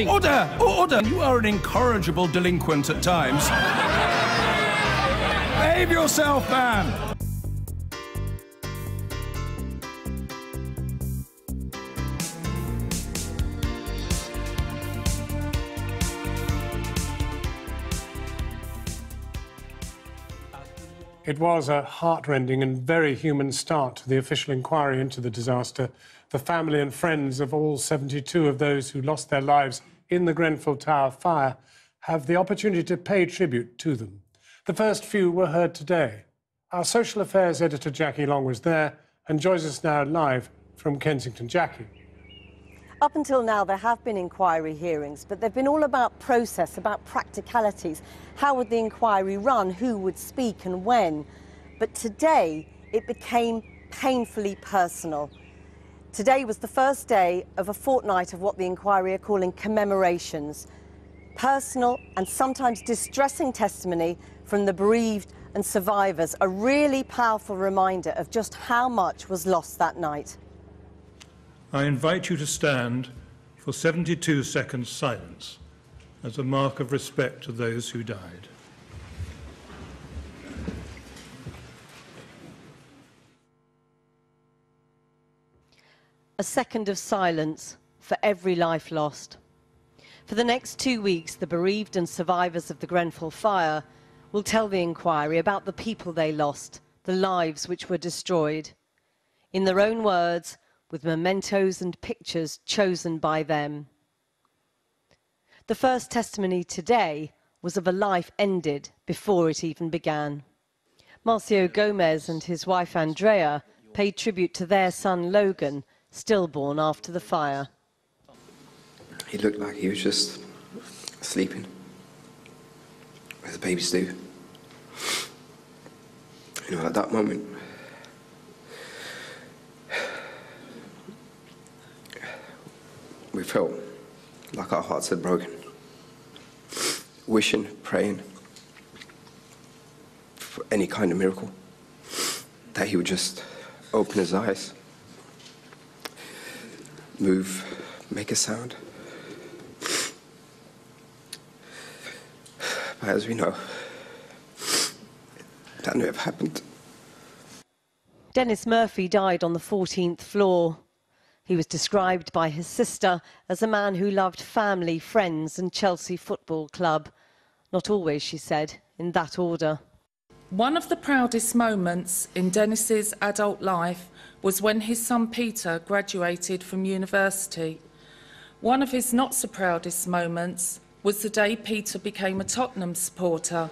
Order! Order! You are an incorrigible delinquent at times. Behave yourself, man! It was a heartrending and very human start to the official inquiry into the disaster. The family and friends of all 72 of those who lost their lives in the Grenfell Tower fire have the opportunity to pay tribute to them. The first few were heard today. Our social affairs editor, Jackie Long, was there and joins us now live from Kensington. Jackie. Up until now, there have been inquiry hearings, but they've been all about process, about practicalities. How would the inquiry run? Who would speak and when? But today, it became painfully personal. Today was the first day of a fortnight of what the inquiry are calling commemorations. Personal and sometimes distressing testimony from the bereaved and survivors, a really powerful reminder of just how much was lost that night. I invite you to stand for 72 seconds silence as a mark of respect to those who died. A second of silence for every life lost. For the next 2 weeks, the bereaved and survivors of the Grenfell fire will tell the inquiry about the people they lost, the lives which were destroyed. In their own words, with mementos and pictures chosen by them. The first testimony today was of a life ended before it even began. Marcio Gomez and his wife Andrea paid tribute to their son Logan, stillborn after the fire. He looked like he was just sleeping, as babies do. You know, at that moment, we felt like our hearts had broken, wishing, praying for any kind of miracle, that he would just open his eyes, move, make a sound. But as we know, that never happened. Dennis Murphy died on the 14th floor. He was described by his sister as a man who loved family, friends and Chelsea Football Club. Not always, she said, in that order. One of the proudest moments in Dennis's adult life was when his son Peter graduated from university. One of his not so proudest moments was the day Peter became a Tottenham supporter,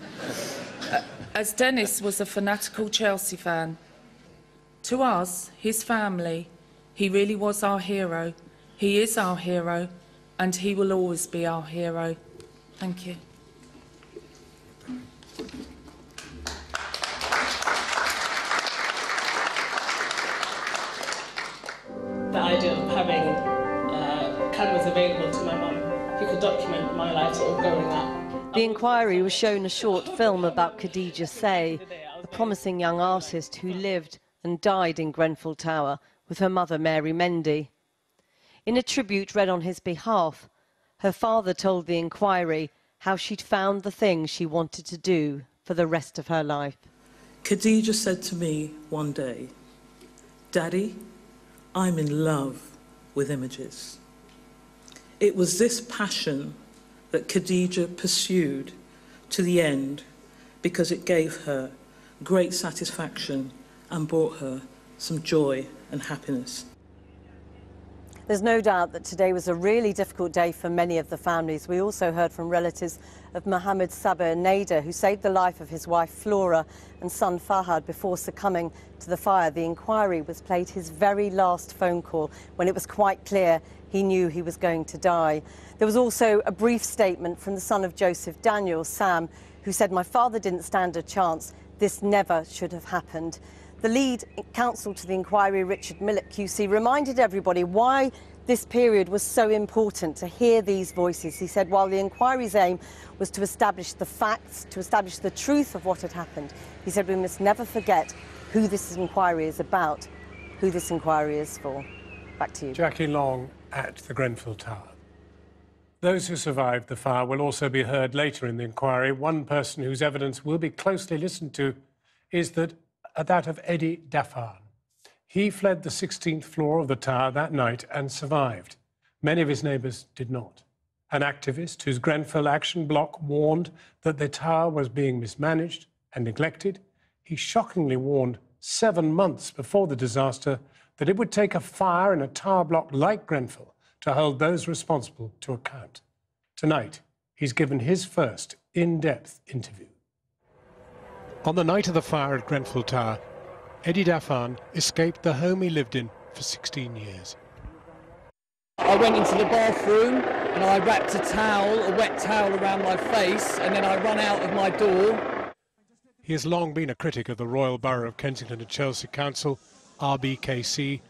as Dennis was a fanatical Chelsea fan. To us, his family, he really was our hero. He is our hero, and he will always be our hero. Thank you. The idea of having cameras available to my mum who could document my life sort of growing up. The inquiry was shown a short film about Khadija Say, the promising young artist who lived and died in Grenfell Tower with her mother Mary Mendy. In a tribute read on his behalf, her father told the inquiry how she'd found the thing she wanted to do for the rest of her life. Khadija said to me one day, "Daddy, I'm in love with images." It was this passion that Khadija pursued to the end because it gave her great satisfaction and brought her some joy and happiness. There's no doubt that today was a really difficult day for many of the families. We also heard from relatives of Mohammed Sabir Nader, who saved the life of his wife Flora and son Fahad before succumbing to the fire. The inquiry was played his very last phone call when it was quite clear he knew he was going to die. There was also a brief statement from the son of Joseph Daniel, Sam, who said, "My father didn't stand a chance. This never should have happened." The lead counsel to the inquiry, Richard Millett QC, reminded everybody why this period was so important to hear these voices. He said while the inquiry's aim was to establish the facts, to establish the truth of what had happened, he said we must never forget who this inquiry is about, who this inquiry is for. Back to you. Jackie Long at the Grenfell Tower. Those who survived the fire will also be heard later in the inquiry. One person whose evidence will be closely listened to is that of Eddie Daffan. He fled the 16th floor of the tower that night and survived. Many of his neighbours did not. An activist whose Grenfell Action Block warned that the tower was being mismanaged and neglected, he shockingly warned 7 months before the disaster that it would take a fire in a tower block like Grenfell to hold those responsible to account. Tonight, he's given his first in-depth interview. On the night of the fire at Grenfell Tower, Eddie Daffan escaped the home he lived in for 16 years. I went into the bathroom and I wrapped a wet towel around my face, and then I ran out of my door. He has long been a critic of the Royal Borough of Kensington and Chelsea Council, RBKC,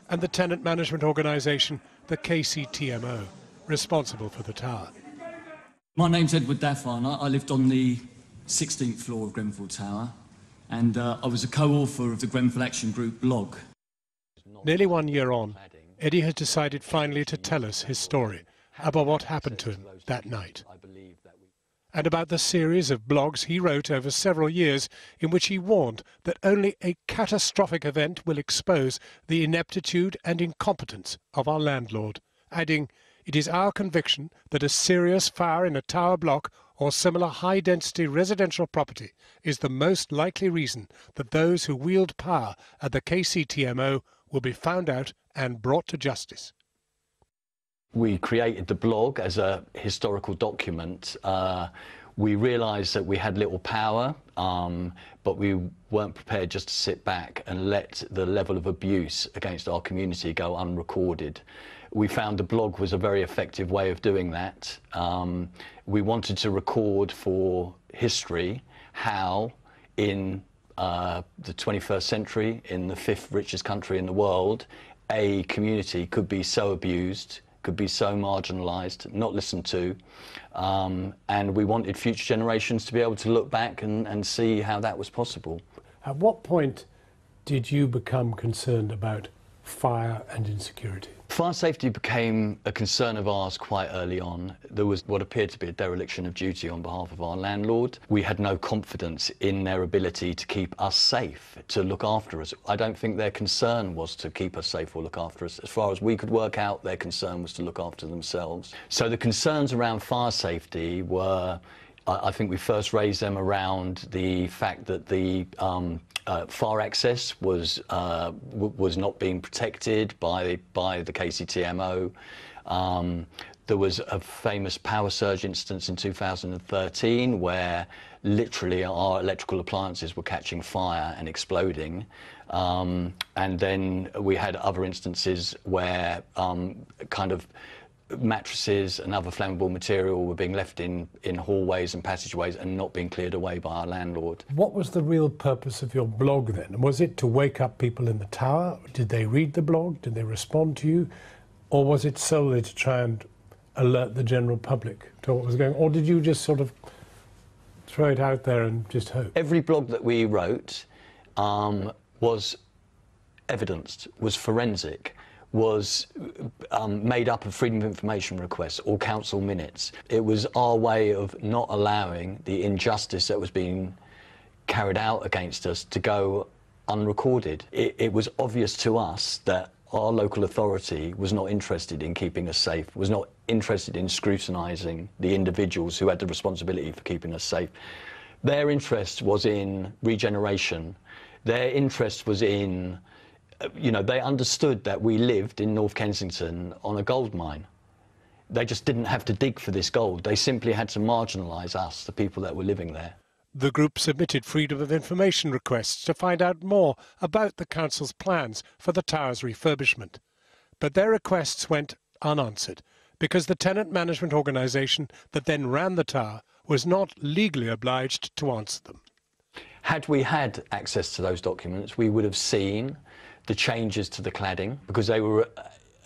and the tenant management organisation, the KCTMO, responsible for the tower. My name's Edward Daffan. I lived on the 16th floor of Grenfell Tower, and I was a co-author of the Grenfell Action Group blog. Nearly 1 year on, Eddie has decided finally to tell us his story about what happened to him that night, and about the series of blogs he wrote over several years in which he warned that only a catastrophic event will expose the ineptitude and incompetence of our landlord, adding, "It is our conviction that a serious fire in a tower block or similar high-density residential property is the most likely reason that those who wield power at the KCTMO will be found out and brought to justice." We created the blog as a historical document. We realised that we had little power, but we weren't prepared just to sit back and let the level of abuse against our community go unrecorded. We found the blog was a very effective way of doing that. We wanted to record for history how in the 21st century, in the 5th richest country in the world, a community could be so abused, could be so marginalised, not listened to, and we wanted future generations to be able to look back and see how that was possible. At what point did you become concerned about fire and insecurity? Fire safety became a concern of ours quite early on. There was what appeared to be a dereliction of duty on behalf of our landlord. We had no confidence in their ability to keep us safe, to look after us. I don't think their concern was to keep us safe or look after us. As far as we could work out, their concern was to look after themselves. So the concerns around fire safety were, I think we first raised them around the fact that the fire access was not being protected by the KCTMO. There was a famous power surge instance in 2013 where literally our electrical appliances were catching fire and exploding. And then we had other instances where kind of mattresses and other flammable material were being left in hallways and passageways and not being cleared away by our landlord. What was the real purpose of your blog then? Was it to wake up people in the tower? Did they read the blog? Did they respond to you? Or was it solely to try and alert the general public to what was going on? Or did you just sort of throw it out there and just hope? Every blog that we wrote was evidenced, was forensic, was made up of Freedom of Information requests or council minutes. It was our way of not allowing the injustice that was being carried out against us to go unrecorded. It was obvious to us that our local authority was not interested in keeping us safe, was not interested in scrutinising the individuals who had the responsibility for keeping us safe. Their interest was in regeneration. Their interest was in, you know, they understood that we lived in North Kensington on a gold mine. They just didn't have to dig for this gold. They simply had to marginalise us, the people that were living there. The group submitted Freedom of Information requests to find out more about the council's plans for the tower's refurbishment. But their requests went unanswered because the tenant management organisation that then ran the tower was not legally obliged to answer them. Had we had access to those documents, we would have seen the changes to the cladding, because they were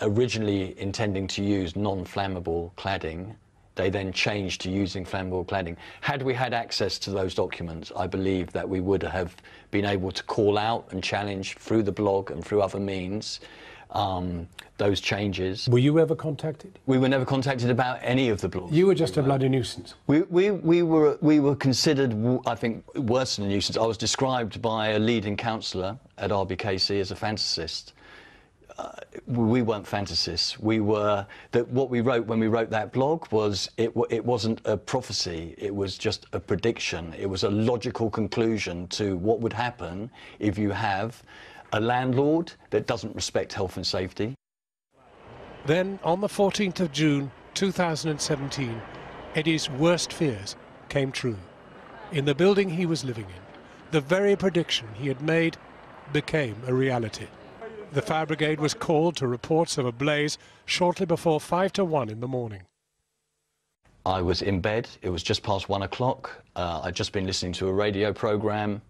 originally intending to use non-flammable cladding. They then changed to using flammable cladding. Had we had access to those documents, I believe that we would have been able to call out and challenge through the blog and through other means those changes. Were you ever contacted? We were never contacted about any of the blogs. You were just a bloody nuisance. We were considered, I think, worse than a nuisance. I was described by a leading counsellor at RBKC as a fantasist. We weren't fantasists. We were, what we wrote when we wrote that blog was, it wasn't a prophecy, it was just a prediction. It was a logical conclusion to what would happen if you have a landlord that doesn't respect health and safety. Then, on the 14th of June 2017, Eddie's worst fears came true. In the building he was living in, the very prediction he had made became a reality. The fire brigade was called to reports of a blaze shortly before 5 to 1 in the morning. I was in bed. It was just past 1 o'clock. I'd just been listening to a radio programme.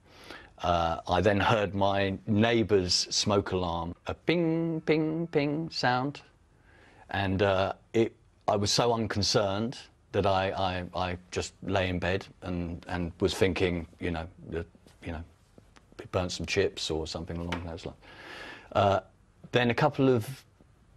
I then heard my neighbour's smoke alarm, a ping, ping, ping sound. And I was so unconcerned that I just lay in bed and was thinking, you know, burnt some chips or something along those lines. Then a couple of,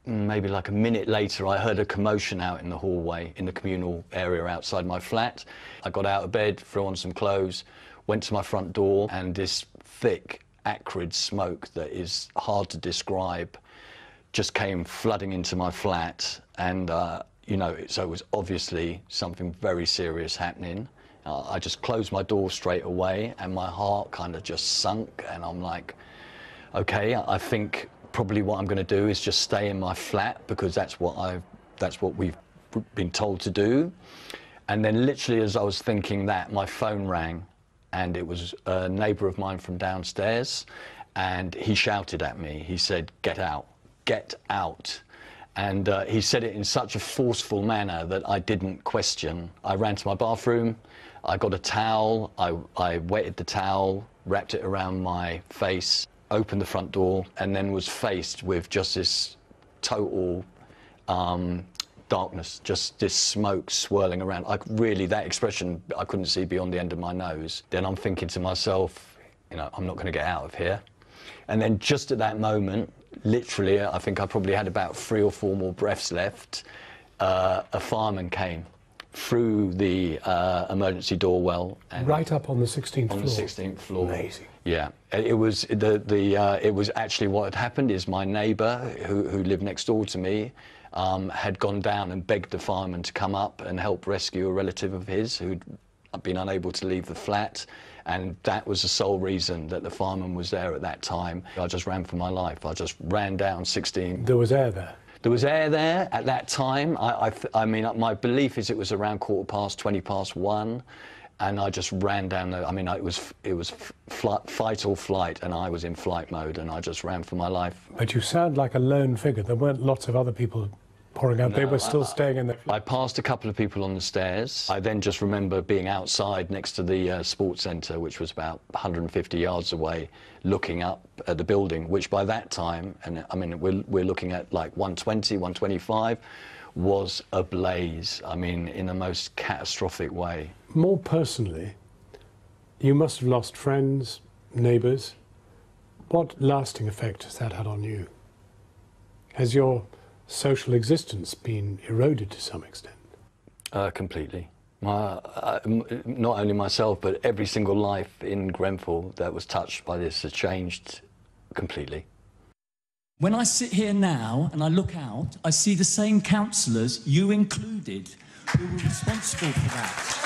maybe like a minute later, I heard a commotion out in the hallway, in the communal area outside my flat. I got out of bed, threw on some clothes, went to my front door, and this thick, acrid smoke that is hard to describe just came flooding into my flat. And, you know, so it was obviously something very serious happening. I just closed my door straight away, and my heart kind of just sunk, and I'm like, okay, I think probably what I'm going to do is just stay in my flat, because that's what we've been told to do. And then literally as I was thinking that, my phone rang, and it was a neighbour of mine from downstairs, and he shouted at me. He said, "Get out, get out." And he said it in such a forceful manner that I didn't question. I ran to my bathroom, I got a towel, I wetted the towel, wrapped it around my face, opened the front door, and then was faced with just this total darkness, just this smoke swirling around. That expression, I couldn't see beyond the end of my nose. Then I'm thinking to myself, you know, I'm not going to get out of here. And then just at that moment, literally, I think I probably had about 3 or 4 more breaths left, a fireman came through the emergency doorwell. And right up on the 16th floor? On the 16th floor. Amazing. Yeah, it was it was actually what had happened is my neighbour, who lived next door to me, had gone down and begged the fireman to come up and help rescue a relative of his who'd been unable to leave the flat, and that was the sole reason that the fireman was there at that time. I just ran for my life. I just ran down 16. There was air there? There was air there at that time. I mean, my belief is it was around 1:15, and I just ran down there. I mean, it was fight or flight, and I was in flight mode, and I just ran for my life. But you sound like a lone figure. There weren't lots of other people pouring out. No, they were still staying in their flat. I passed a couple of people on the stairs. I then just remember being outside next to the sports centre, which was about 150 yards away, looking up at the building, which by that time, and I mean, we're looking at like 120, 125, was ablaze. I mean, in the most catastrophic way. More personally, you must have lost friends, neighbours. What lasting effect has that had on you? Has your social existence been eroded to some extent? Completely. Not only myself, but every single life in Grenfell that was touched by this has changed completely. When I sit here now and I look out, I see the same councillors, you included, who were responsible for that.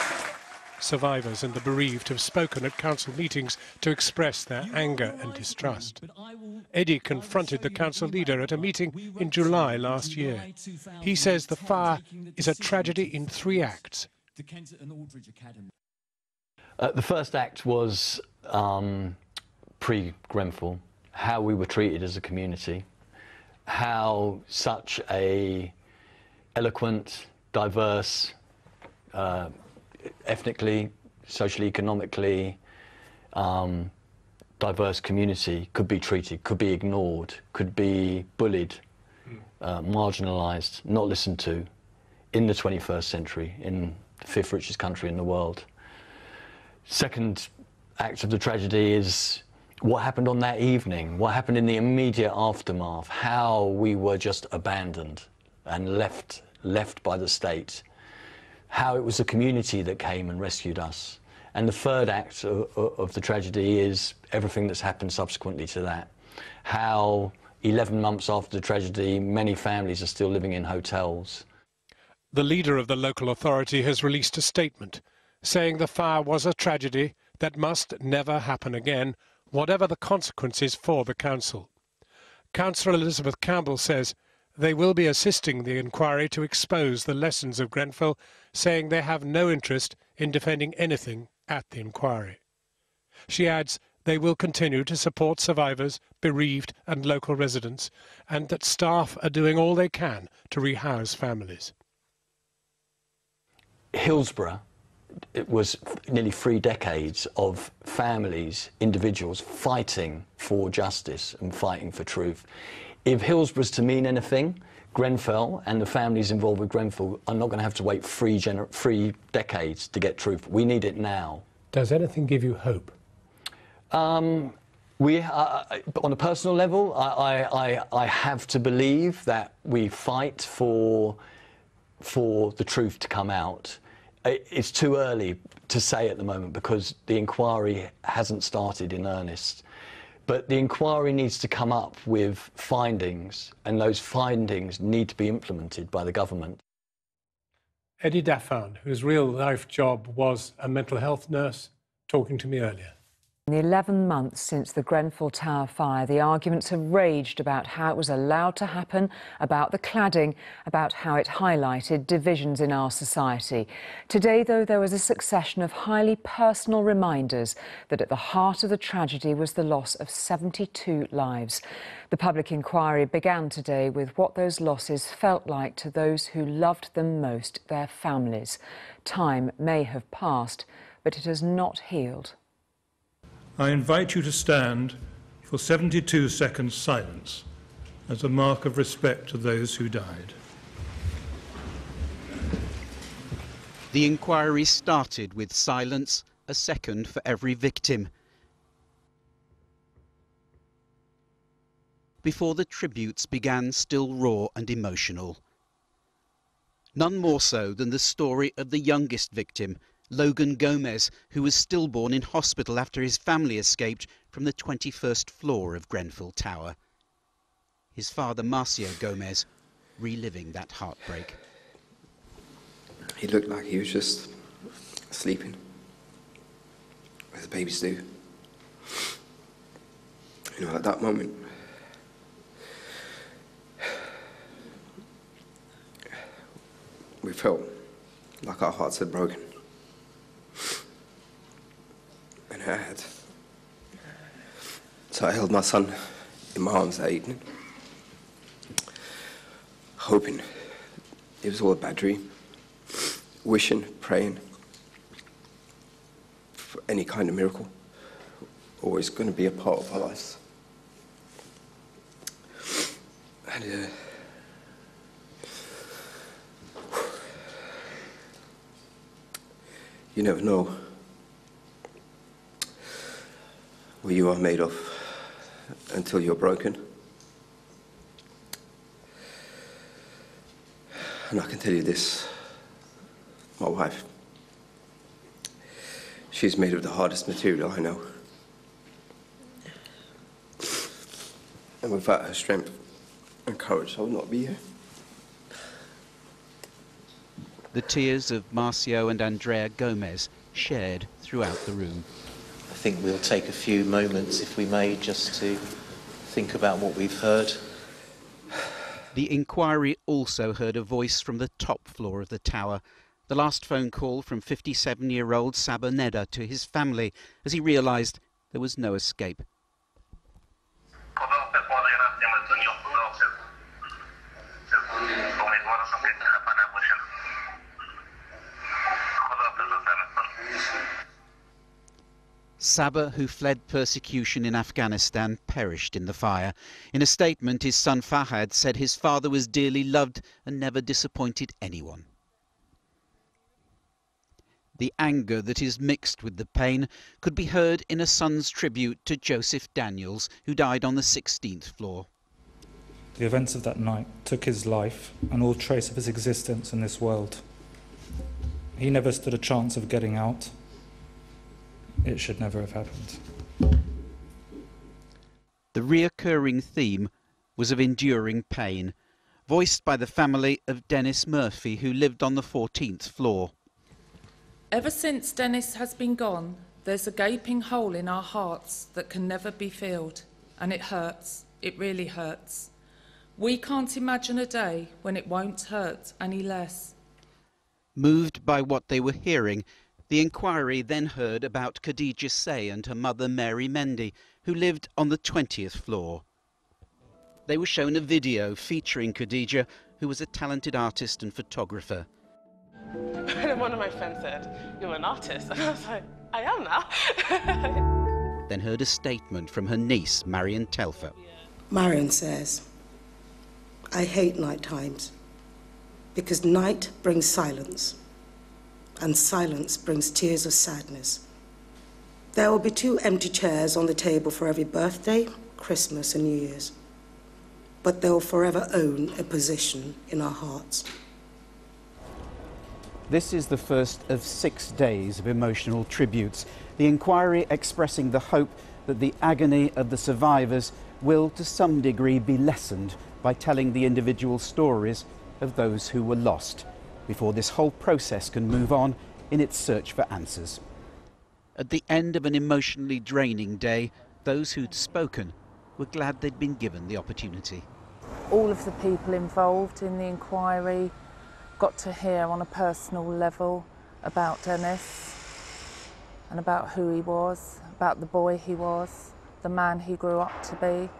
Survivors and the bereaved have spoken at council meetings to express their anger and distrust. Eddie confronted the council leader at a meeting in July last year. He says the fire is a tragedy in 3 acts. The first act was pre-Grenfell, how we were treated as a community, how such a eloquent, diverse, ethnically, socially, economically diverse community could be treated, could be ignored, could be bullied, marginalised, not listened to in the 21st century, in the 5th richest country in the world. Second act of the tragedy is what happened on that evening, what happened in the immediate aftermath, how we were just abandoned and left by the state, how it was the community that came and rescued us. And the third act of the tragedy is everything that's happened subsequently to that. How 11 months after the tragedy, many families are still living in hotels. The leader of the local authority has released a statement saying the fire was a tragedy that must never happen again, whatever the consequences for the council. Councillor Elizabeth Campbell says they will be assisting the inquiry to expose the lessons of Grenfell, saying they have no interest in defending anything at the inquiry. She adds they will continue to support survivors, bereaved and local residents, and that staff are doing all they can to rehouse families. Hillsborough, it was nearly 3 decades of families, individuals fighting for justice and fighting for truth. If Hillsborough's to mean anything, Grenfell and the families involved with Grenfell are not going to have to wait 3 decades to get truth. We need it now. Does anything give you hope? On a personal level, I have to believe that we fight for the truth to come out. It's too early to say at the moment because the inquiry hasn't started in earnest. But the inquiry needs to come up with findings, and those findings need to be implemented by the government. Eddie Daffan, whose real-life job was a mental health nurse, talking to me earlier. In the 11 months since the Grenfell Tower fire, the arguments have raged about how it was allowed to happen, about the cladding, about how it highlighted divisions in our society. Today, though, there was a succession of highly personal reminders that at the heart of the tragedy was the loss of 72 lives. The public inquiry began today with what those losses felt like to those who loved them most, their families. Time may have passed, but it has not healed. I invite you to stand for 72 seconds silence as a mark of respect to those who died. The inquiry started with silence, a second for every victim, before the tributes began, still raw and emotional. None more so than the story of the youngest victim, Logan Gomez, who was stillborn in hospital after his family escaped from the 21st floor of Grenfell Tower. His father, Marcio Gomez, reliving that heartbreak. He looked like he was just sleeping, as babies do. You know, at that moment, we felt like our hearts had broken. And I had. So I held my son in my arms that evening, hoping it was all a bad dream, wishing, praying for any kind of miracle, always going to be a part of our lives. And you never know what you are made of until you're broken. And I can tell you this, my wife, she's made of the hardest material I know. And without her strength and courage, I would not be here. The tears of Marcio and Andrea Gomez shared throughout the room. I think we'll take a few moments, if we may, just to think about what we've heard. The inquiry also heard a voice from the top floor of the tower. The last phone call from 57-year-old Saba Neda to his family as he realised there was no escape. Saba, who fled persecution in Afghanistan, perished in the fire. In a statement, his son Fahad said his father was dearly loved and never disappointed anyone. The anger that is mixed with the pain could be heard in a son's tribute to Joseph Daniels, who died on the 16th floor. The events of that night took his life and all trace of his existence in this world. He never stood a chance of getting out. It should never have happened. The reoccurring theme was of enduring pain, voiced by the family of Dennis Murphy, who lived on the 14th floor. Ever since Dennis has been gone, there's a gaping hole in our hearts that can never be filled, and it hurts. It really hurts. We can't imagine a day when it won't hurt any less. Moved by what they were hearing, the inquiry then heard about Khadija Say and her mother Mary Mendy, who lived on the 20th floor. They were shown a video featuring Khadija, who was a talented artist and photographer. And one of my friends said, "You're an artist." And I was like, "I am now." Then heard a statement from her niece, Marion Telfer. Marion says, "I hate night times because night brings silence, and silence brings tears of sadness. There will be 2 empty chairs on the table for every birthday, Christmas and New Year's, but they'll forever own a position in our hearts." This is the first of 6 days of emotional tributes. The inquiry expressing the hope that the agony of the survivors will to some degree be lessened by telling the individual stories of those who were lost, before this whole process can move on in its search for answers. At the end of an emotionally draining day, those who'd spoken were glad they'd been given the opportunity. All of the people involved in the inquiry got to hear on a personal level about Dennis and about who he was, about the boy he was, the man he grew up to be,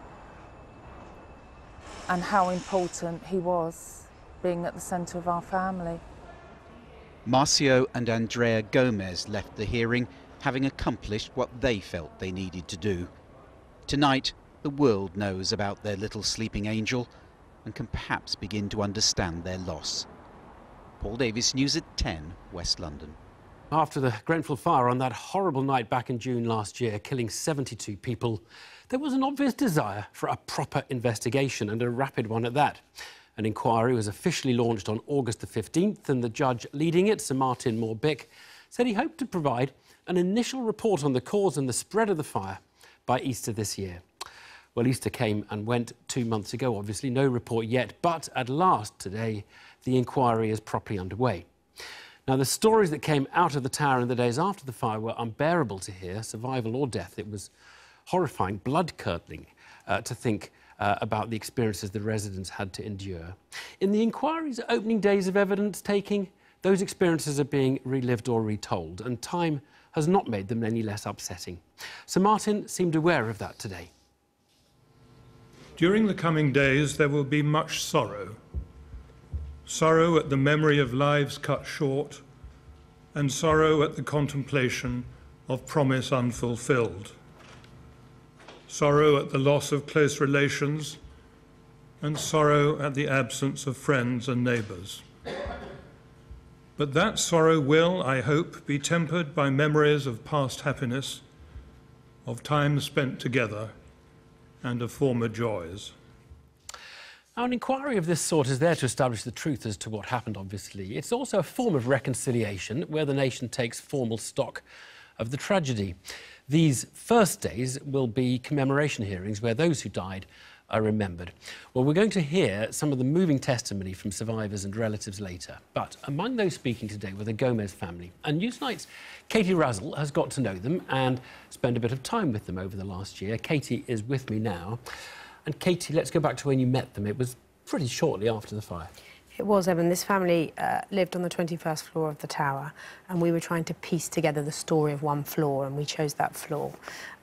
and how important he was being at the centre of our family. Marcio and Andrea Gomez left the hearing having accomplished what they felt they needed to do. Tonight, the world knows about their little sleeping angel and can perhaps begin to understand their loss. Paul Davis, News at 10, West London. After the Grenfell fire on that horrible night back in June last year, killing 72 people, there was an obvious desire for a proper investigation, and a rapid one at that. An inquiry was officially launched on August the 15th, and the judge leading it, Sir Martin Moore-Bick, said he hoped to provide an initial report on the cause and the spread of the fire by Easter this year. Well, Easter came and went 2 months ago, obviously, no report yet, but at last today, the inquiry is properly underway. Now, the stories that came out of the tower in the days after the fire were unbearable to hear, survival or death. It was horrifying, blood-curdling to think about the experiences the residents had to endure. In the inquiry's opening days of evidence-taking, those experiences are being relived or retold, and time has not made them any less upsetting. Sir Martin seemed aware of that today. During the coming days, there will be much sorrow. Sorrow at the memory of lives cut short, and sorrow at the contemplation of promise unfulfilled. Sorrow at the loss of close relations, and sorrow at the absence of friends and neighbours. But that sorrow will, I hope, be tempered by memories of past happiness, of time spent together, and of former joys. Now, an inquiry of this sort is there to establish the truth as to what happened, obviously. It's also a form of reconciliation where the nation takes formal stock of the tragedy. These first days will be commemoration hearings where those who died are remembered. Well, we're going to hear some of the moving testimony from survivors and relatives later. But among those speaking today were the Gomez family. And Newsnight's Katie Razzle has got to know them and spent a bit of time with them over the last year. Katie is with me now. And Katie, let's go back to when you met them. It was pretty shortly after the fire. It was, Evan. This family lived on the 21st floor of the tower, and we were trying to piece together the story of one floor, and we chose that floor.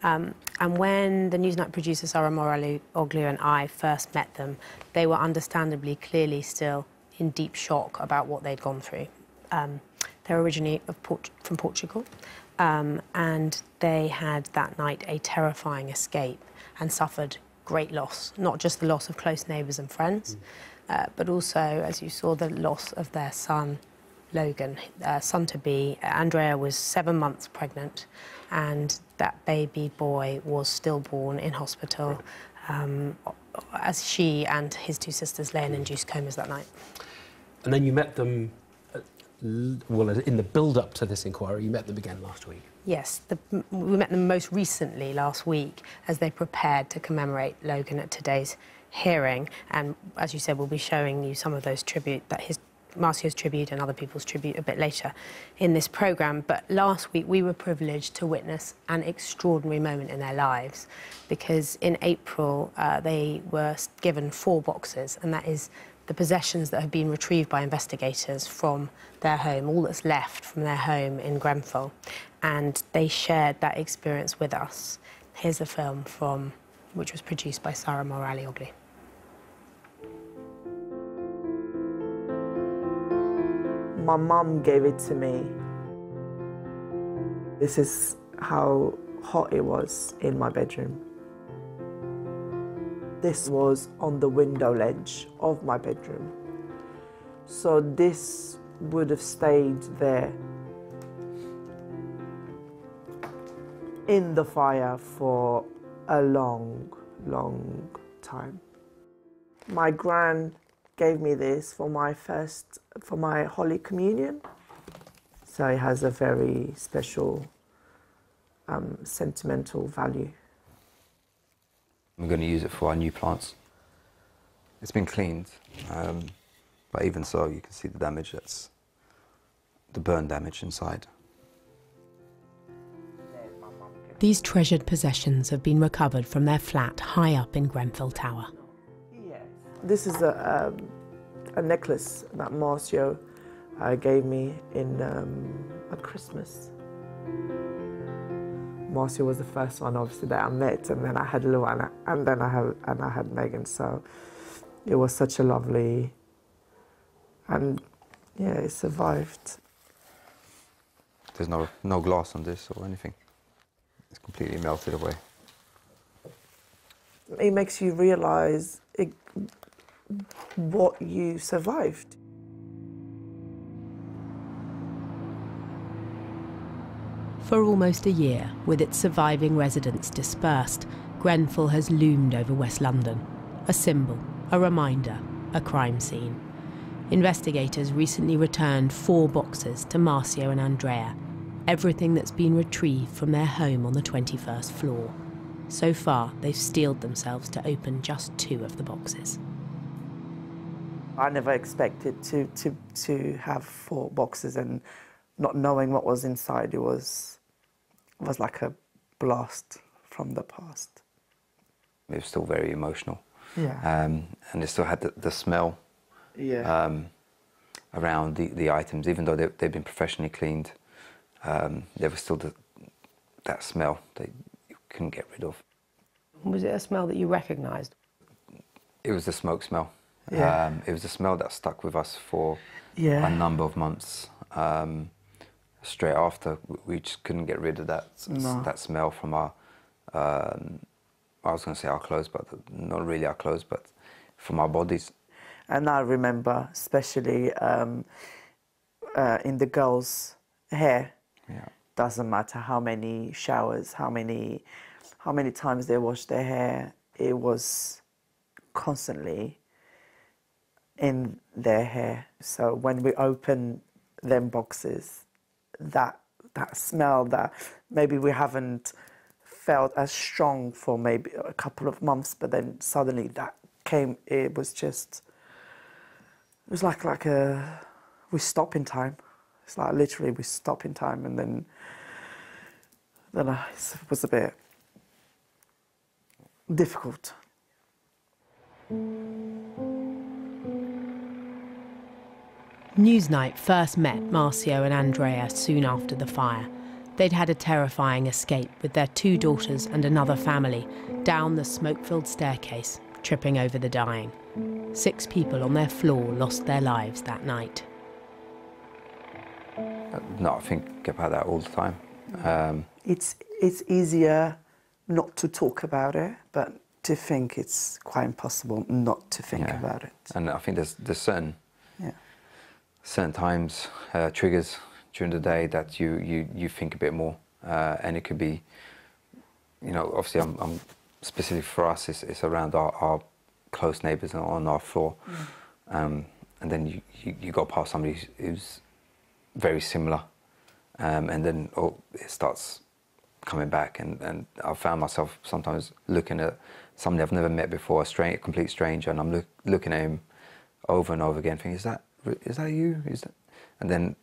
And when the Newsnight producer, Sarah Morelli-Oglio, and I first met them, they were understandably, clearly still in deep shock about what they'd gone through. They're originally from Portugal, and they had that night a terrifying escape and suffered great loss, not just the loss of close neighbours and friends, but also, as you saw, the loss of their son, Logan, son-to-be. Andrea was 7 months pregnant, and that baby boy was stillborn in hospital as she and his 2 sisters lay in induced comas that night. And then you met them, well, in the build-up to this inquiry, you met them again last week. Yes, we met them most recently last week as they prepared to commemorate Logan at today's hearing. And as you said, we'll be showing you some of those tribute, Marcio's tribute and other people's tribute a bit later in this programme. But last week we were privileged to witness an extraordinary moment in their lives, because in April they were given 4 boxes, and that is the possessions that have been retrieved by investigators from their home, all that's left from their home in Grenfell. And they shared that experience with us. Here's a film which was produced by Sarah Morali-Ogley. My mum gave it to me. This is how hot it was in my bedroom. This was on the window ledge of my bedroom. So this would have stayed there in the fire for a long, long time. My gran gave me this for my Holy Communion. So it has a very special, sentimental value. I'm going to use it for our new plants. It's been cleaned, but even so, you can see the damage, that's the burn damage inside. These treasured possessions have been recovered from their flat high up in Grenfell Tower. This is a necklace that Marcio gave me at Christmas. Marcio was the first one, obviously, that I met, and then I had Lou, and then I had Megan. So it was such a lovely, and yeah, it survived. There's no glass on this or anything. It's completely melted away. It makes you realise what you survived. For almost a year, with its surviving residents dispersed, Grenfell has loomed over West London. A symbol, a reminder, a crime scene. Investigators recently returned 4 boxes to Marcio and Andrea, everything that's been retrieved from their home on the 21st floor. So far, they've steeled themselves to open just 2 of the boxes. I never expected to have 4 boxes, and not knowing what was inside, it was like a blast from the past. It was still very emotional. Yeah. And it still had the smell around the items, even though they've been professionally cleaned. There was still that smell that you couldn't get rid of. Was it a smell that you recognised? It was the smoke smell. Yeah. It was a smell that stuck with us for Yeah. a number of months. Straight after, we just couldn't get rid of that smell from our, I was going to say our clothes, but not really our clothes, but from our bodies. And I remember, especially in the girls' hair, doesn't matter how many showers, how many times they washed their hair, it was constantly in their hair. So when we open them boxes, that smell that maybe we haven't felt as strong for maybe a couple of months, but then suddenly that came, it was like we stop in time. It's like literally we stop in time, and then it was a bit difficult. Newsnight first met Marcio and Andrea soon after the fire. They'd had a terrifying escape with their 2 daughters and another family down the smoke-filled staircase, tripping over the dying. 6 people on their floor lost their lives that night. No, I think about that all the time. It's easier not to talk about it, but to think it's quite impossible not to think about it. And I think there's certain times, triggers during the day that you think a bit more, and it could be, you know, obviously I'm specifically for us, it's around our close neighbours on our floor, and then you go past somebody who's very similar, and then it starts coming back, and I found myself sometimes looking at somebody I've never met before, a complete stranger, and I'm looking at him over and over again, thinking, is that you? Is that? And then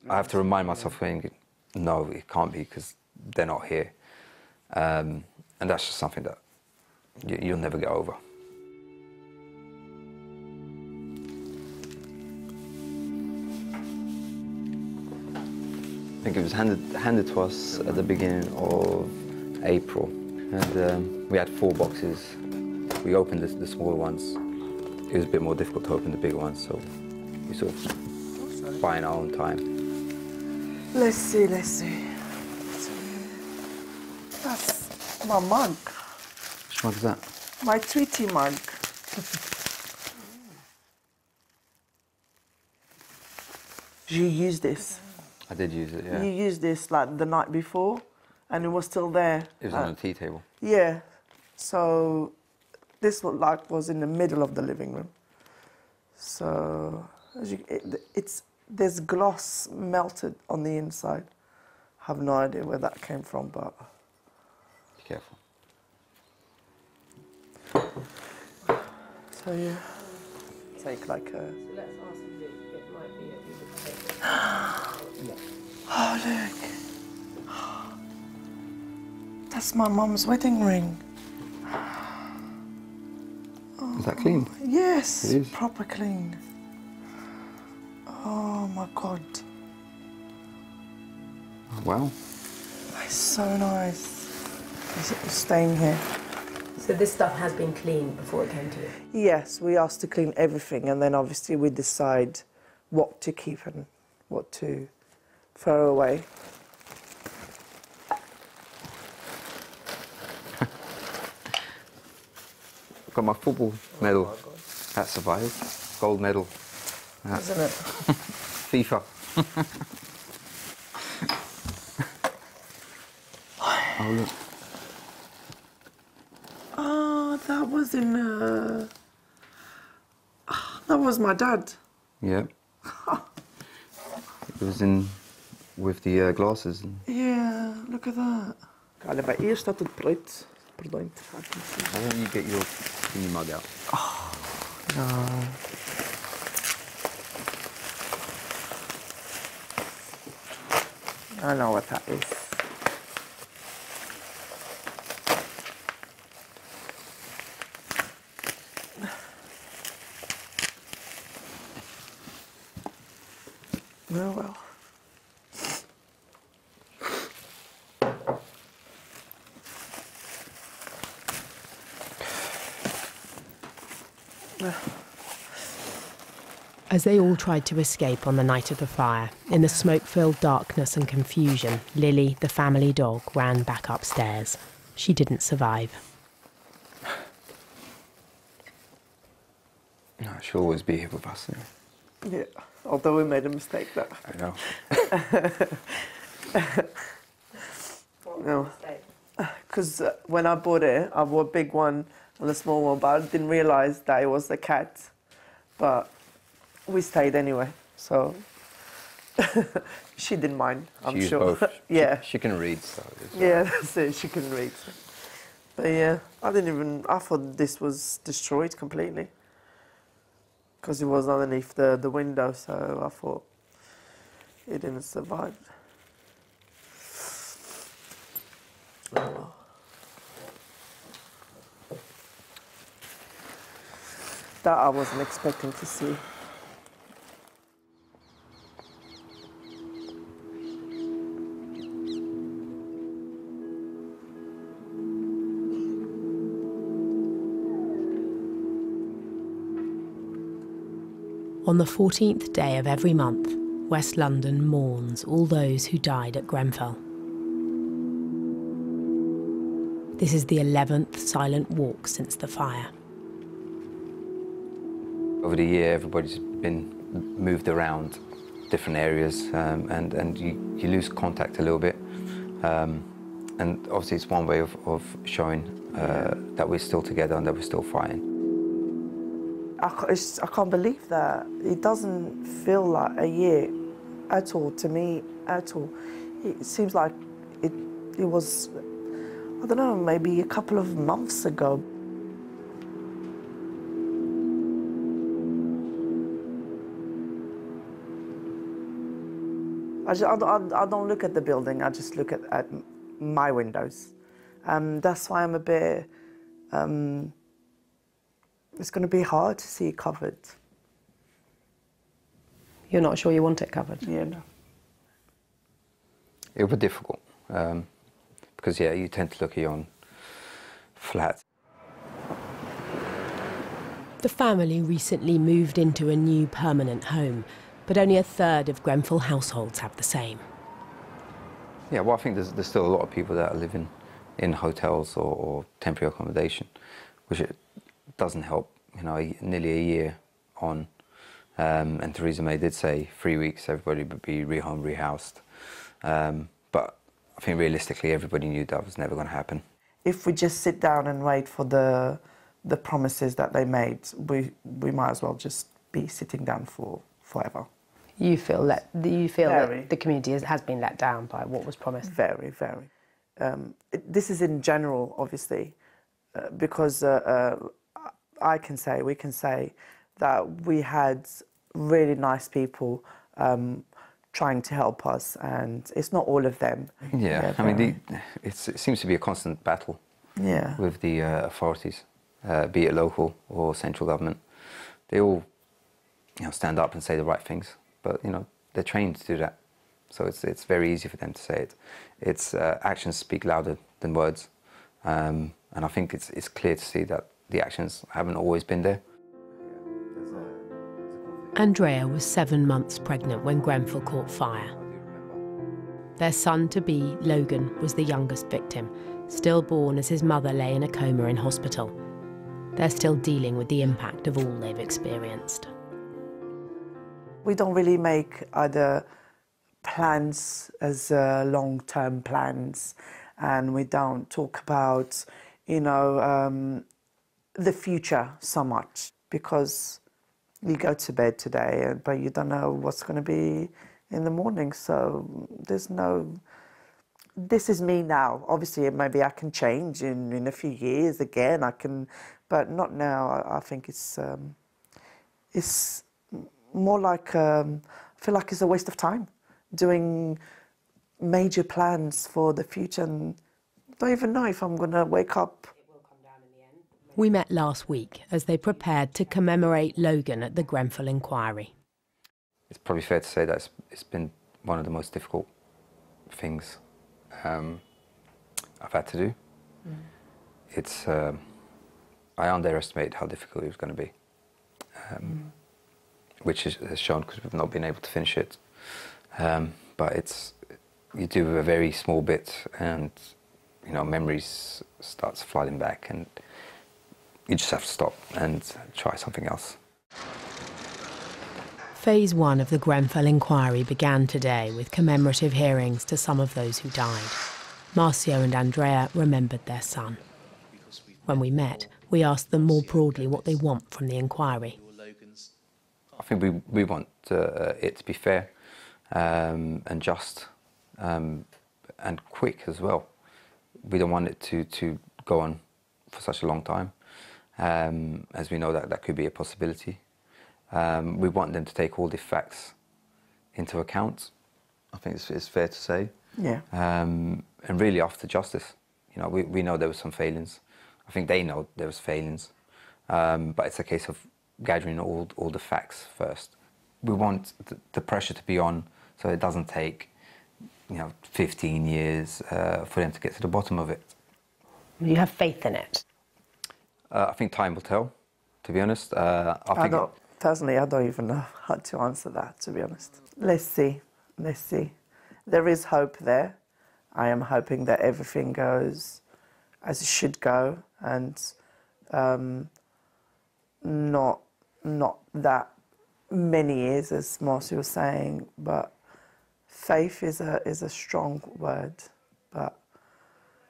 I have to remind myself, thinking, no, it can't be, because they're not here, and that's just something that you'll never get over. I think it was handed to us at the beginning of April, and we had 4 boxes. We opened the smaller ones. It was a bit more difficult to open the bigger ones, so we sort of buy in our own time. Let's see. That's my mug. Which mug is that? My Tweety mug. You used this? I did use it, yeah. You used this like the night before, and it was still there. It was on the tea table. Yeah. So this was in the middle of the living room. So there's gloss melted on the inside. I have no idea where that came from, but be careful. So yeah, take like a. So let's ask you if it might be at you. Oh look, that's my mum's wedding ring. Is that clean? Yes, it is. Proper clean. Oh my God. Oh, wow. That's so nice. It's staying here. So this stuff has been cleaned before it came to you? Yes, we asked to clean everything, and then obviously we decide what to keep and what to throw away. I've got my football medal. That survived. Gold medal. Isn't it? FIFA. Oh, look. Oh, that was in. That was my dad. Yeah. It was in with the glasses. Yeah, look at that. Olha, bem, hier está tudo preto. Perdão. Why don't you get your tea mug out? Oh, no. I know what that is. Well, well. As they all tried to escape on the night of the fire, in the smoke-filled darkness and confusion, Lily, the family dog, ran back upstairs. She didn't survive. No, she'll always be here with us. Yeah, although we made a mistake there. I know. No, because when I bought it, I bought a big one and a small one, but I didn't realise that it was a cat. But we stayed anyway, so she didn't mind, I'm sure. Both. Yeah. She can read, so. Yeah, that's it, she can read. But yeah, I thought this was destroyed completely. Because it was underneath the window, so I thought it didn't survive. Oh. That I wasn't expecting to see. On the 14th day of every month, West London mourns all those who died at Grenfell. This is the 11th silent walk since the fire. Over the year, everybody's been moved around different areas, and you lose contact a little bit. And obviously it's one way of showing that we're still together and that we're still fighting. I can't believe that. It doesn't feel like a year at all to me, at all. It seems like it was, I don't know, maybe a couple of months ago. I don't look at the building, I just look at my windows. That's why I'm a bit, it's going to be hard to see it covered. You're not sure you want it covered? Yeah, no. It would be difficult, because yeah, you tend to look at your own flat. The family recently moved into a new permanent home, but only a third of Grenfell households have the same. Yeah, well, I think there's still a lot of people that are living in hotels or temporary accommodation, which it doesn't help, you know, nearly a year on. And Theresa May did say 3 weeks everybody would be rehomed, rehoused. But I think realistically everybody knew that was never going to happen. If we just sit down and wait for the promises that they made, we might as well just be sitting down for forever. You feel that Very. the community has been let down by what was promised? Very, very. This is in general, obviously, because we can say that we had really nice people trying to help us, and it's not all of them. Yeah, I mean, it seems to be a constant battle with the authorities, be it local or central government. They all, you know, stand up and say the right things, but you know they're trained to do that, so it's very easy for them to say it. It's actions speak louder than words, and I think it's clear to see that the actions haven't always been there. Andrea was 7 months pregnant when Grenfell caught fire. Their son-to-be, Logan, was the youngest victim, stillborn as his mother lay in a coma in hospital. They're still dealing with the impact of all they've experienced. We don't really make other plans as long-term plans, and we don't talk about, you know, the future so much, because you go to bed today, but you don't know what's going to be in the morning. So there's no, this is me now. Obviously, maybe I can change in a few years again. I can, but not now. I think it's more like, I feel like it's a waste of time doing major plans for the future, and don't even know if I'm going to wake up. We met last week as they prepared to commemorate Logan at the Grenfell inquiry. It's probably fair to say that it's been one of the most difficult things I've had to do. It's I underestimated how difficult it was going to be, which has shown because we've not been able to finish it. But you do a very small bit, and you know memories starts flooding back, and you just have to stop and try something else. Phase 1 of the Grenfell inquiry began today with commemorative hearings to some of those who died. Marcio and Andrea remembered their son. When we met, we asked them more broadly what they want from the inquiry. I think we want it to be fair and just and quick as well. We don't want it to go on for such a long time, as we know that could be a possibility. We want them to take all the facts into account. I think it's fair to say. Yeah. And really after justice. You know, we know there were some failings. I think they know there was failings. But it's a case of gathering all the facts first. We want the pressure to be on so it doesn't take, 15 years for them to get to the bottom of it. You have faith in it? I think time will tell, to be honest. Personally, I don't even know how to answer that, to be honest. Let's see. There is hope there. I am hoping that everything goes as it should go, and not that many years, as Marcy was saying, but faith is a strong word. But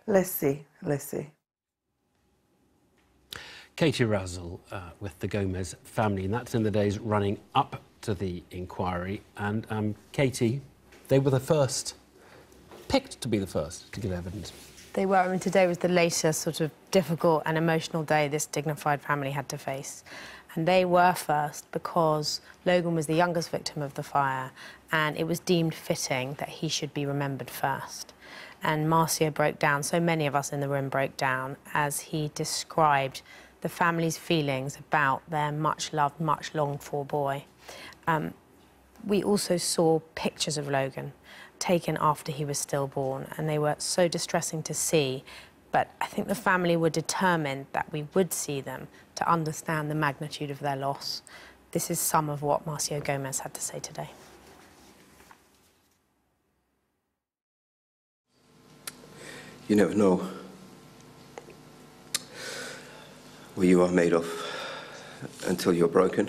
let's see. Katie Razzle with the Gomez family, and that's in the days running up to the inquiry. And Katie, they were the first, picked to be the first to give evidence. They were. I mean, today was the latest sort of difficult and emotional day this dignified family had to face. And they were first because Logan was the youngest victim of the fire, and it was deemed fitting that he should be remembered first. And Marcio broke down, so many of us in the room broke down, as he described the family's feelings about their much-loved, much-longed-for boy. We also saw pictures of Logan taken after he was stillborn, and they were so distressing to see. But I think the family were determined that we would see them to understand the magnitude of their loss. This is some of what Marcio Gomez had to say today. You never know what you are made of until you're broken.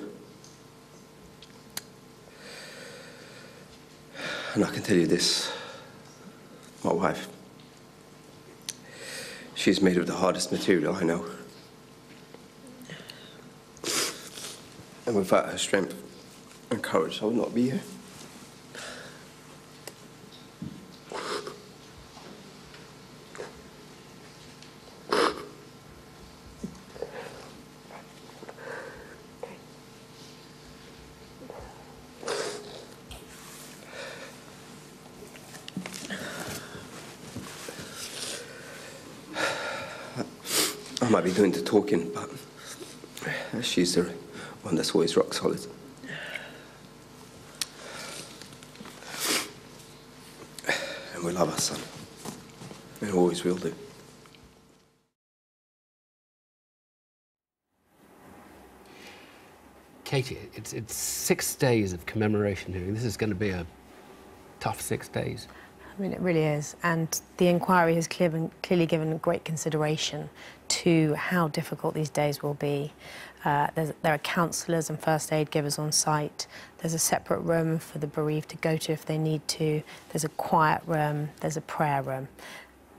And I can tell you this, my wife, she's made of the hardest material I know. And without her strength and courage, I would not be here. I might be doing the talking, but she's the one that's always rock solid. And we love our son. And always will do. Katie, it's 6 days of commemoration here. This is going to be a tough 6 days. I mean, it really is. And the inquiry has clearly given great consideration to how difficult these days will be. There are counsellors and first aid givers on site. There's a separate room for the bereaved to go to if they need to. There's a quiet room. There's a prayer room.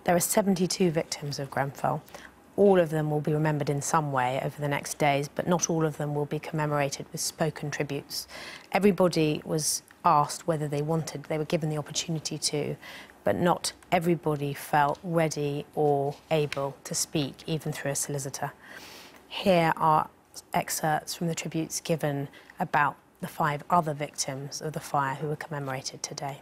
There are 72 victims of Grenfell. All of them will be remembered in some way over the next days, but not all of them will be commemorated with spoken tributes. Everybody was asked whether they wanted, they were given the opportunity to, but not everybody felt ready or able to speak, even through a solicitor. Here are excerpts from the tributes given about the 5 other victims of the fire who were commemorated today.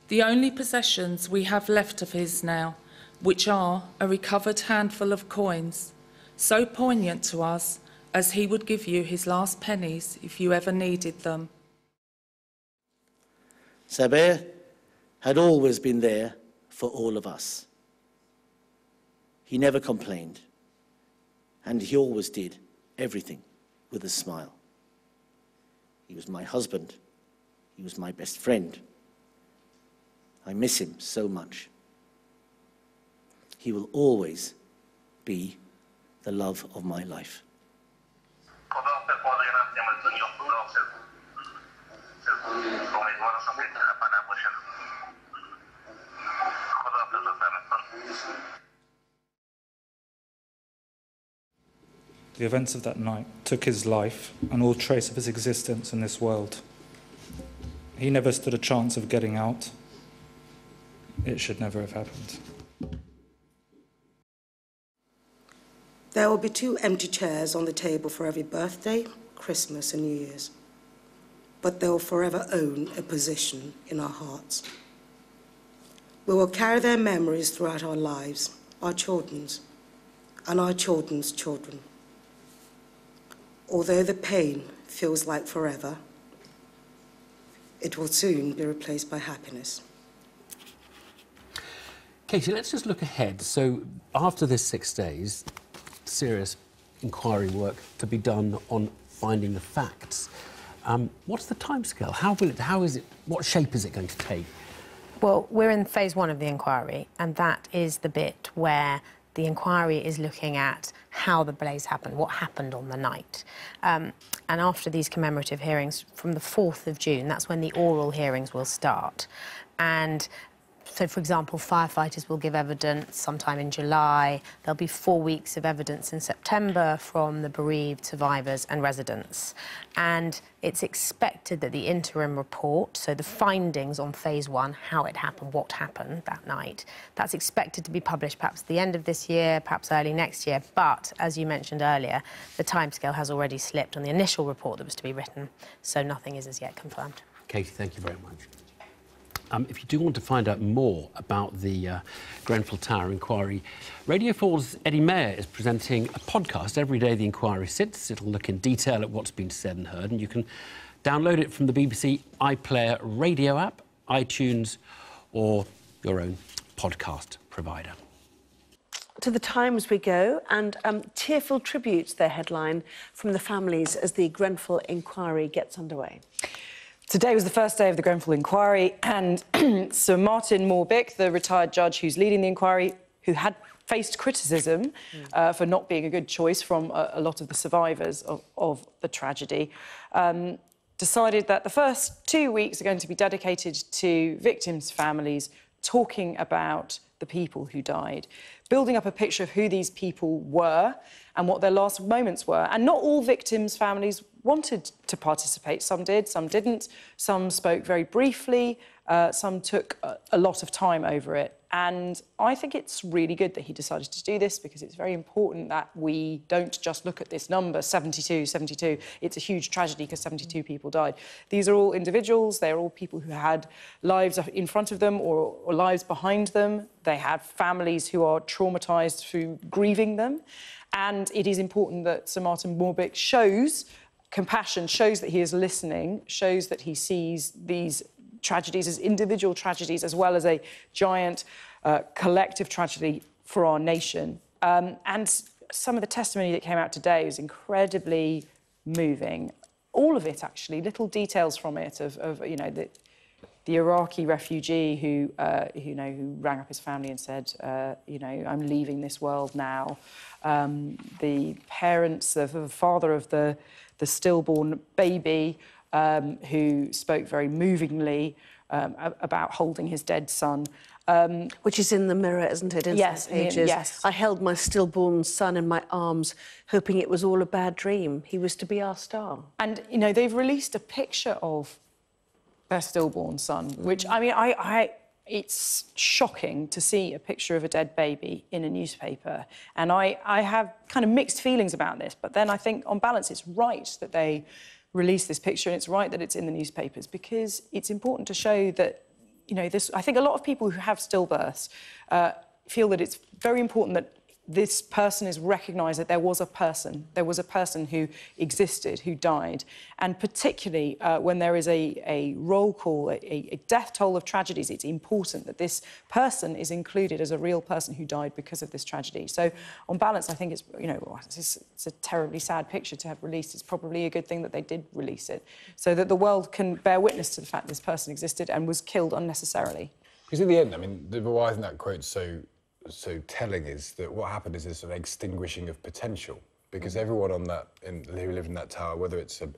The only possessions we have left of his now, which are a recovered handful of coins, so poignant to us, as he would give you his last pennies if you ever needed them. Sabir had always been there for all of us. He never complained, and he always did everything with a smile. He was my husband. He was my best friend. I miss him so much. He will always be the love of my life. The events of that night took his life and all trace of his existence in this world. He never stood a chance of getting out. It should never have happened. There will be 2 empty chairs on the table for every birthday, Christmas and New Year's. But they will forever own a position in our hearts. We will carry their memories throughout our lives, our children's, and our children's children. Although the pain feels like forever, it will soon be replaced by happiness. Katie, let's just look ahead. So after this 6 days, serious inquiry work to be done on finding the facts. What's the timescale? What shape is it going to take? Well, we're in phase 1 of the inquiry, and that is the bit where The inquiry is looking at how the blaze happened, what happened on the night. And after these commemorative hearings, from the 4th of June, that's when the oral hearings will start. And so, for example, firefighters will give evidence sometime in July. There'll be 4 weeks of evidence in September from the bereaved survivors and residents. And it's expected that the interim report, so the findings on phase 1, how it happened, what happened that night, that's expected to be published perhaps at the end of this year, perhaps early next year. But, as you mentioned earlier, the timescale has already slipped on the initial report that was to be written, so nothing is as yet confirmed. Katie, thank you very much. If you do want to find out more about the Grenfell Tower inquiry, Radio 4's Eddie Mayer is presenting a podcast every day the inquiry sits. It'll look in detail at what's been said and heard, and you can download it from the BBC iPlayer radio app, iTunes, or your own podcast provider. To the Times we go, and tearful tributes, their headline, from the families as the Grenfell inquiry gets underway. Today was the first day of the Grenfell inquiry, and Sir Martin Morbick, the retired judge who's leading the inquiry, who had faced criticism for not being a good choice from a lot of the survivors of the tragedy, decided that the first 2 weeks are going to be dedicated to victims' families, talking about the people who died, building up a picture of who these people were and what their last moments were. And not all victims' families wanted to participate. Some did, some didn't. Some spoke very briefly. Some took a lot of time over it. And I think it's really good that he decided to do this, because it's very important that we don't just look at this number, 72. It's a huge tragedy because 72 people died. These are all individuals. They're all people who had lives in front of them or lives behind them. They have families who are traumatised through grieving them. And it is important that Sir Martin Morbick shows compassion, shows that he is listening, shows that he sees these tragedies as individual tragedies as well as a giant collective tragedy for our nation. And some of the testimony that came out today was incredibly moving. All of it, actually, little details from it of you know, the Iraqi refugee who rang up his family and said, you know, I'm leaving this world now. The parents, the father of the stillborn baby, who spoke very movingly about holding his dead son. Which is in the Mirror, isn't it? In yes, some pages. Yes. I held my stillborn son in my arms, hoping it was all a bad dream. He was to be our star. And, you know, they've released a picture of their stillborn son, which, I mean, it's shocking to see a picture of a dead baby in a newspaper. And I have kind of mixed feelings about this, but then I think, on balance, it's right that they release this picture, and it's right that it's in the newspapers, because it's important to show that, you know, this. I think a lot of people who have stillbirths feel that it's very important that this person is recognised, that there was a person who existed, who died. And particularly when there is a roll call, a death toll of tragedies, it's important that this person is included as a real person who died because of this tragedy. So, on balance, I think it's, you know, it's a terribly sad picture to have released. It's probably a good thing that they did release it, so that the world can bear witness to the fact this person existed and was killed unnecessarily. Because in the end, I mean, why isn't that quote so telling is that what happened is this sort of extinguishing of potential, because everyone on that who lived in that tower, whether it's an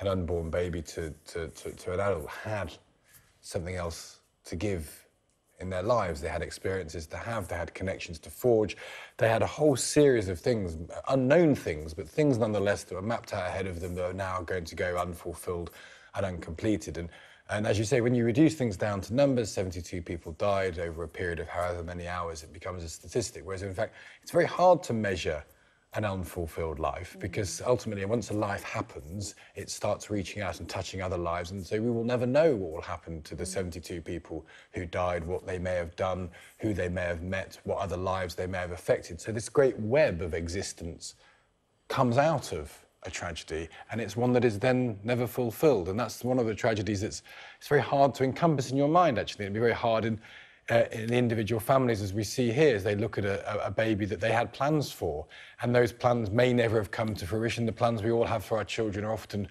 unborn baby to an adult, had something else to give in their lives. They had experiences to have, they had connections to forge, they had a whole series of things, unknown things, but things nonetheless that were mapped out ahead of them that are now going to go unfulfilled and uncompleted. And as you say, when you reduce things down to numbers, 72 people died over a period of however many hours, it becomes a statistic. Whereas, in fact, it's very hard to measure an unfulfilled life, because ultimately, once a life happens, it starts reaching out and touching other lives. And so we will never know what will happen to the 72 people who died, what they may have done, who they may have met, what other lives they may have affected. So this great web of existence comes out of a tragedy, and it's one that is then never fulfilled. And that's one of the tragedies it's very hard to encompass in your mind, actually. It'd be very hard in individual families, as we see here, as they look at a baby that they had plans for, and those plans may never have come to fruition. The plans we all have for our children are often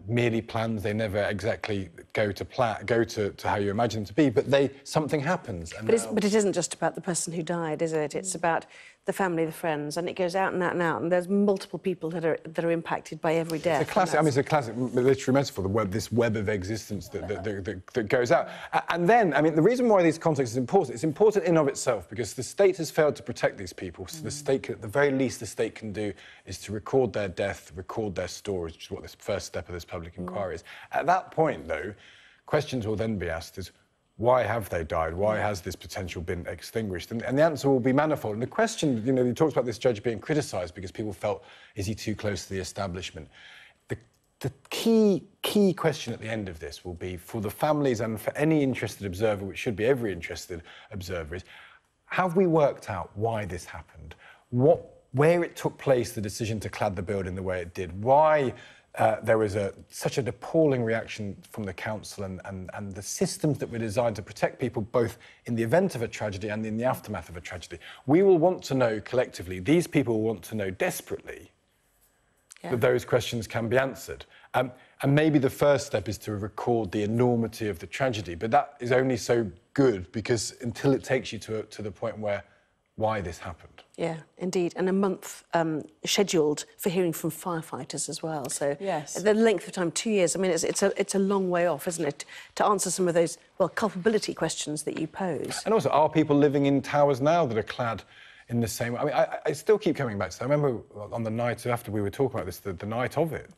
merely plans. They never exactly go to how you imagine them to be, but something happens. And but it isn't just about the person who died, is it? It's about the family, the friends, and it goes out and out and out. And there's multiple people that are impacted by every death. It's a classic. I mean, it's a classic literary metaphor. This web of existence that goes out. And then, I mean, the reason why these contexts is important. It's important in of itself because the state has failed to protect these people. So the state, at the very least, the state can do is to record their death, record their stories, which is what this first step of this public inquiry is. At that point, though, questions will then be asked: is why have they died? Why has this potential been extinguished? And the answer will be manifold. And the question, you know, he talks about this judge being criticised because people felt, is he too close to the establishment? The key question at the end of this will be, for the families and for any interested observer, which should be every interested observer, is have we worked out why this happened? Where it took place, the decision to clad the building the way it did? Why there was such an appalling reaction from the council and the systems that were designed to protect people both in the event of a tragedy and in the aftermath of a tragedy. We will want to know collectively, these people will want to know desperately that those questions can be answered. And maybe the first step is to record the enormity of the tragedy, but that is only so good because until it takes you to the point where why this happened. Yeah, indeed, and a month scheduled for hearing from firefighters as well. So yes, the length of time, 2 years. I mean, it's a long way off, isn't it, to answer some of those culpability questions that you pose. And also, are people living in towers now that are clad in the same way? I mean, I still keep coming back to that. I remember on the night after we were talking about this, the night of it.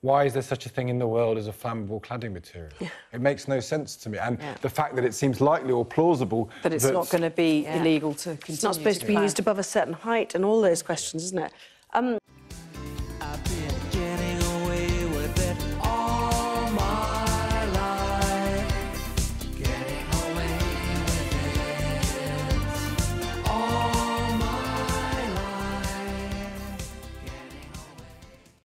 Why is there such a thing in the world as a flammable cladding material? Yeah. It makes no sense to me. And the fact that it seems likely or plausible that it's not going to be illegal to continue. It's not supposed to be used above a certain height and all those questions, isn't it?